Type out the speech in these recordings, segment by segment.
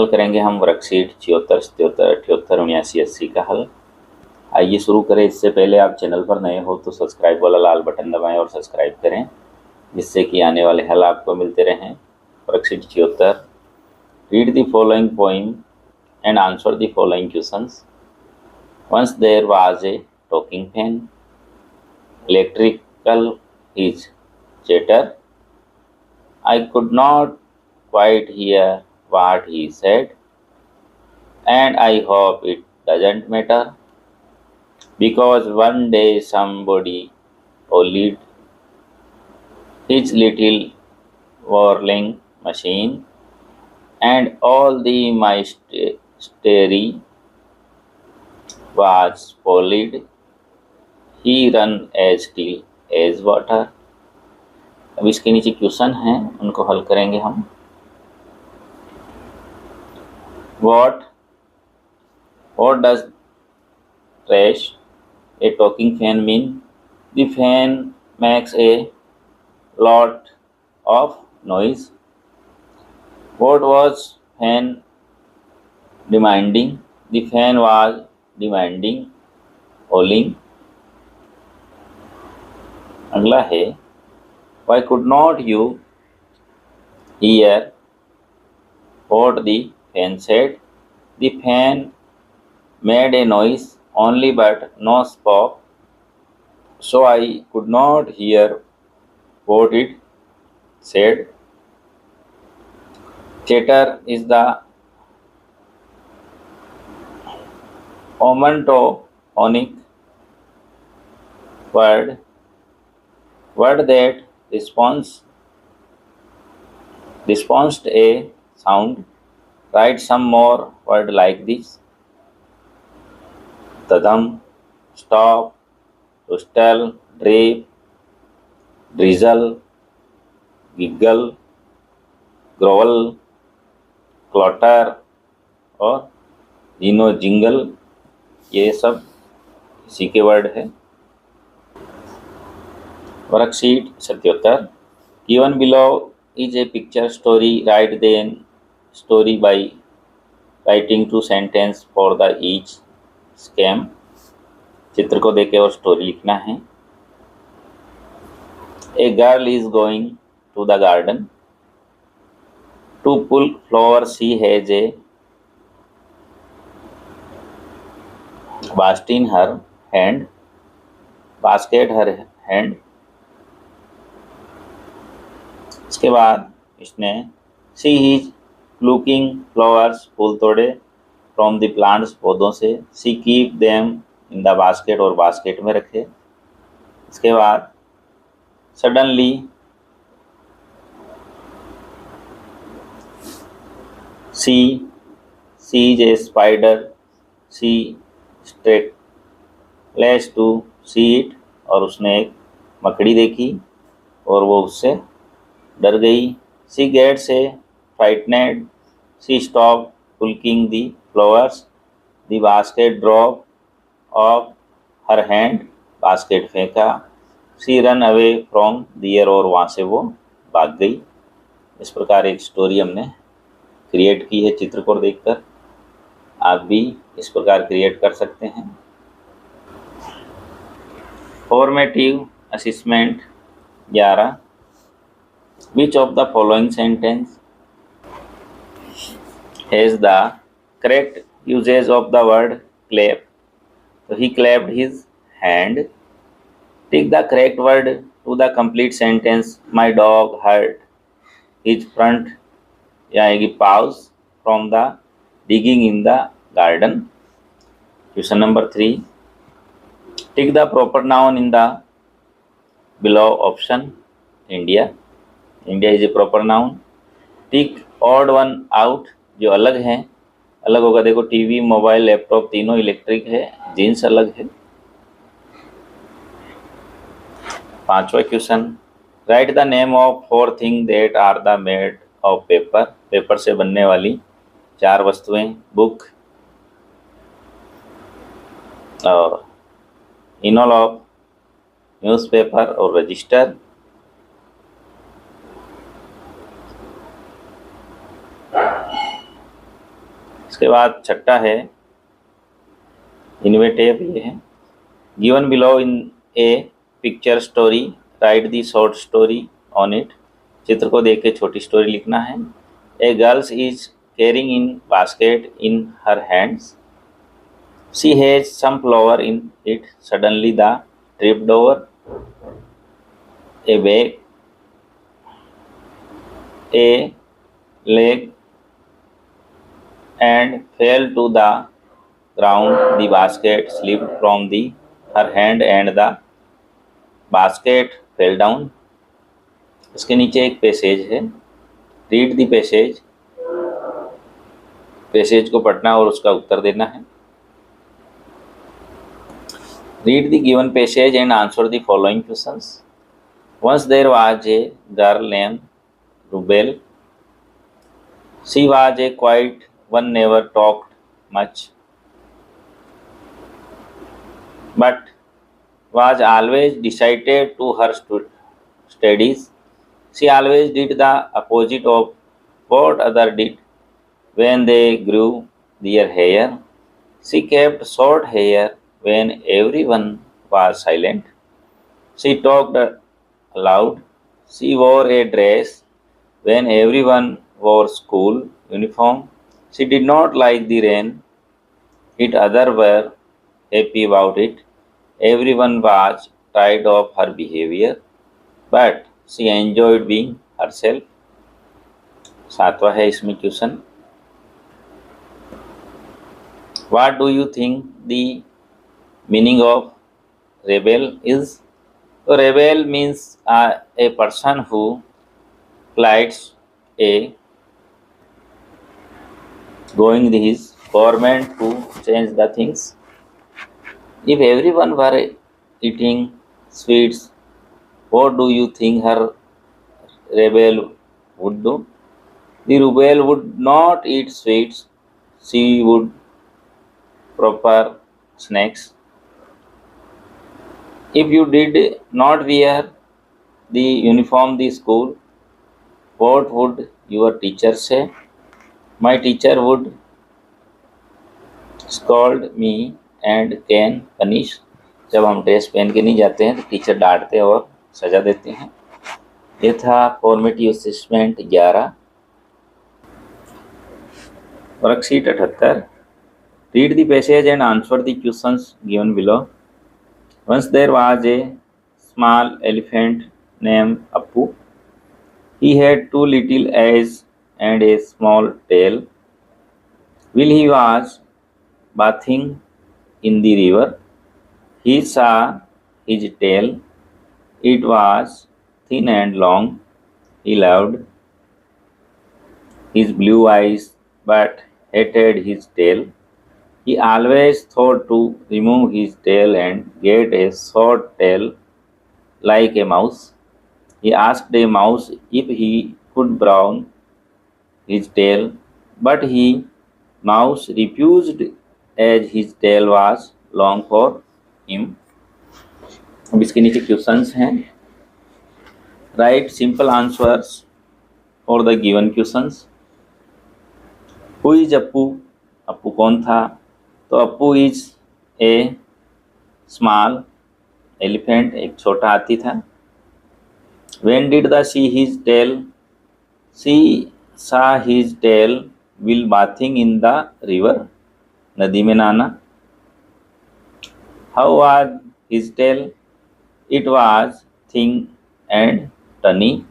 हल करेंगे हम वर्कशीट 76, 77, 78, 79, 80 का हल। आइए शुरू करें। इससे पहले आप चैनल पर नए हो तो सब्सक्राइब वाला लाल बटन दबाएं और सब्सक्राइब करें, जिससे कि आने वाले हल आपको मिलते रहें। Worksheet 76, read the following poem and answer the following questions. Once there was a talking fan, electrical his chatter. I could not quite hear what he said, and I hope it doesn't matter, because one day somebody ollied his little whirling machine, and all the machinery was spoiled. He ran as still as water. अब इसके नीचे question हैं, उनको हल करेंगे हम। What does trash a talking fan mean? The fan makes a lot of noise. What was fan demanding? The fan was demanding howling. अगला है, why could not you hear what the fan said? The fan made a noise only but no spoke, so I could not hear what it said. Chatter is the onomatopoeic word that responds to a sound. Write some more words like this: tadam, stop, rustle, drip, drizzle, giggle, growl, clutter और जीनो jingle. ये सब इसी के word है। Worksheet 77, given below is a picture story. Right then story by writing 2 sentence for the each scene. चित्र को देखे और स्टोरी लिखना है। A girl is going to the garden to pull flower. She has a basket in her hand। इसके बाद इसने she is plucking flowers, फूल तोड़े, फ्रॉम द प्लांट्स, पौधों से। She keep them in the basket, और बास्केट में रखे। इसके बाद suddenly see is a spider. She startles to see it, और उसने एक मकड़ी देखी और वो उससे डर गई। She gets a frightened. She stop plucking the flowers. The basket drop off her hand, basket फेंका। She run away from there, और वहाँ से वो भाग गई। इस प्रकार एक स्टोरी हमने क्रिएट की है चित्र को देखकर। आप भी इस प्रकार क्रिएट कर सकते हैं। Formative assessment 11, which of the following sentence has the correct usage of the word clap? तो he clapped his hand. Tick the correct word to the complete sentence. My dog hurt his front यानी paws from the digging in the garden. Question number 3, tick the proper noun in the below option. India is a proper noun. Tick odd one out, जो अलग है। अलग होगा, देखो TV, mobile, laptop तीनों electric है, jeans अलग है। 5वां question, write the name of 4 thing that are the made of paper. Paper से बनने वाली 4 वस्तुएं: बुक और इनोलॉग, न्यूज़पेपर और रजिस्टर। उसके बाद छठा है इनोवेटिव, ये है given below in a picture story write the short story on it. चित्र को देख के छोटी स्टोरी लिखना है। A girls is carrying in basket in her hands, she has some flower in it, suddenly the tripped over a bag, a leg and fell to the ground. The basket slipped from her hand and the basket fell down. इसके नीचे एक passage है, read the passage, passage को पढ़ना और उसका उत्तर देना है। Read the given passage and answer the following questions. Once there was a girl named Rubel. She was a quiet one, never talked much, but was always decided to her studies. She always did the opposite of what others did when they grew their hair. She kept short hair when everyone was silent. She talked aloud. She wore a dress when everyone wore school uniform. She did not like the rain, yet others were happy about it. Everyone was tired of her behavior, but she enjoyed being herself. सातवां है इसमें question, What do you think the meaning of rebel is? So rebel means a person who plights a going his government to change the things. If everyone were eating sweets, what do you think her rebel would do? The rebel would not eat sweets, she would prefer snacks. If you did not wear the uniform the school, what would your teacher say? My teacher would scold me and can punish. जब हम dress पहन के नहीं जाते हैं तो teacher डांटते और सजा देते हैं। ये था formative assessment 11। Worksheet 78। Read the passage and answer the questions given below. Once there was a small elephant named Appu. He had two little eyes and a small tail. While he was bathing in the river, he saw his tail. It was thin and long. He loved his blue eyes but hated his tail. He always thought to remove his tail and get a short tail like a mouse. He asked a mouse if he could brown his tail, but mouse refused as his tail was long for him. अब इसके नीचे questions हैं। Right simple answers for the given questions. Who is Appu? Appu कौन था? तो Appu is a small elephant, एक छोटा हाथी था। When did the see his tail? She saw his tail while bathing in the river. नदी में नहाना। How was his tail? It was thin and tiny.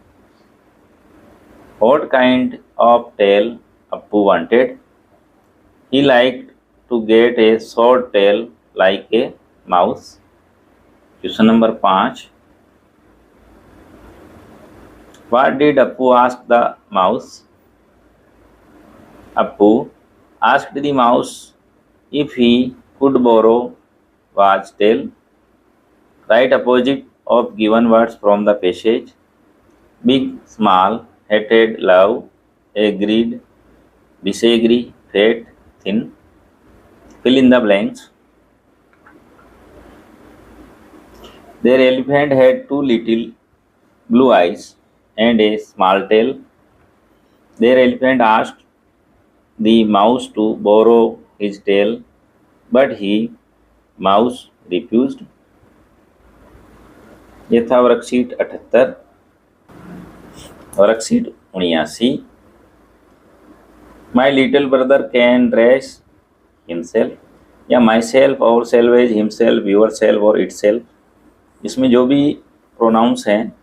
What kind of tail Appu wanted? He liked to get a short tail like a mouse. Question number 5. What did Appu ask the mouse? Appu asked the mouse if he could borrow Waj's tail. Write opposite of given words from the passage. Big, small, hated, love, agreed, disagree, fat, thin. Fill in the blanks. Their elephant had two little blue eyes and a small tail. Their elephant asked the mouse to borrow his tail, but mouse refused. ये था worksheet 78। Worksheet 79। My little brother can dress himself या my self और salvage himself your self और it self. इसमें जो भी pronounce हैं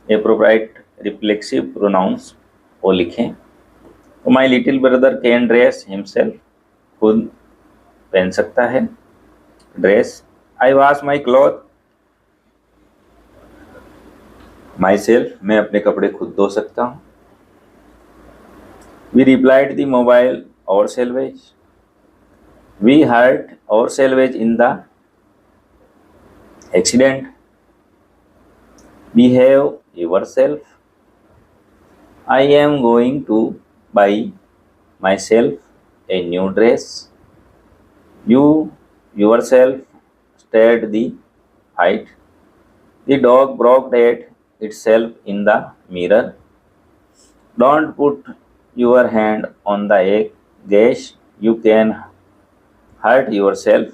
एप्रोप्राइट reflexive pronouns वो लिखें। तो my little brother can dress himself, खुद पहन सकता है dress. I wash my cloth myself, मैं अपने कपड़े खुद धो सकता हूँ। We replied the mobile ourselves, we hurt ourselves in the accident. Behave yourself, I am going to buy myself a new dress. You yourself stayed the fight, the dog barked at itself in the mirror. Don't put your hand on the egg, Gash, you can hurt yourself.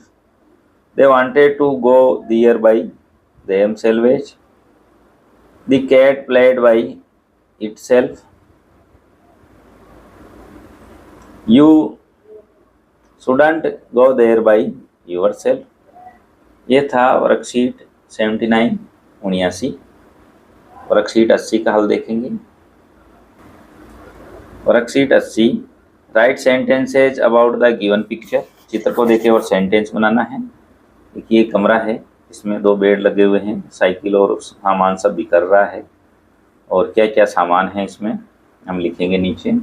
They wanted to go there by themselves. The cat played by itself. You shouldn't go there by yourself. ये था worksheet 79 79। Worksheet 80 का हल देखेंगे। Worksheet 80, right sentences about the given picture. चित्र को देखे और sentence बनाना है। देखिए कमरा है, इसमें 2 बेड लगे हुए हैं, साइकिल और सामान सब बिखर रहा है। और क्या क्या सामान है इसमें हम लिखेंगे नीचे।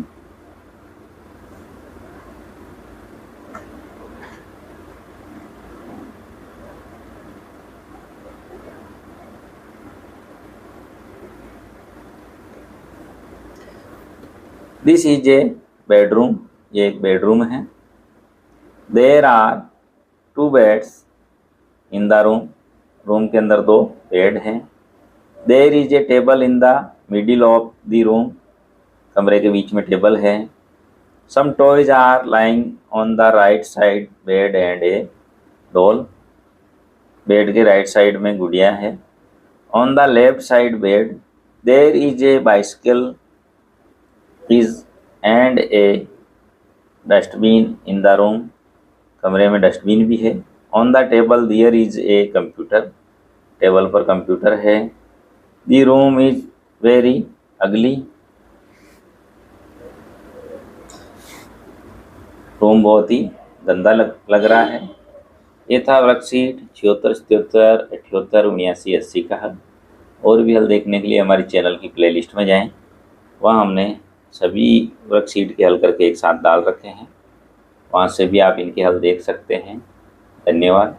दिस इज ए बेडरूम, ये एक बेडरूम है। There are 2 beds in the room, room के अंदर 2 बेड हैं। There is a table in the middle of the room, कमरे के बीच में टेबल है। Some toys are lying on the right side bed and a doll, bed के right side में गुड़िया है। On the left side bed there is a bicycle is and a dustbin in the room, कमरे में dustbin भी है। On the table there is a computer, table पर computer है। The room is very ugly, room बहुत ही गंदा लग रहा है। ये था वर्कशीट 76 77 78 79 80 का हल। और भी हल देखने के लिए हमारी चैनल की प्लेलिस्ट में जाएं, वहाँ हमने सभी वर्कशीट के हल करके एक साथ डाल रखे हैं, वहाँ से भी आप इनके हल देख सकते हैं। धन्यवाद।